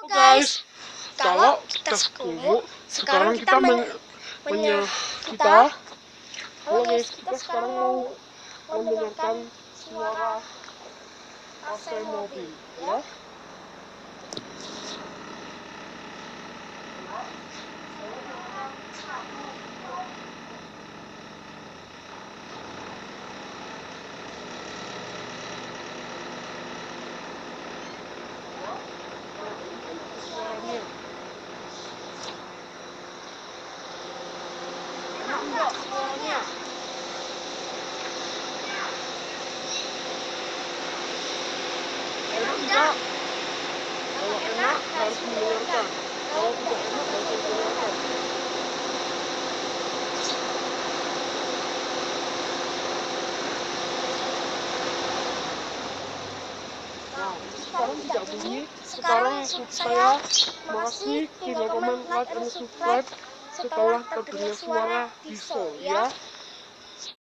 guys, kalau kita sekumu, sekarang kita halo guys, kita sekarang mau mendengarkan suara AC mobil, ya. Enggak suaranya. Enak enggak? Kalau enak harus mendengarkan. Kalau tidak enak harus mendengarkan. Nah, sekarang tidak bunyi. Sekarang saya makasih, tinggal komen, like, and subscribe setelah terdengar suara diesel, ya.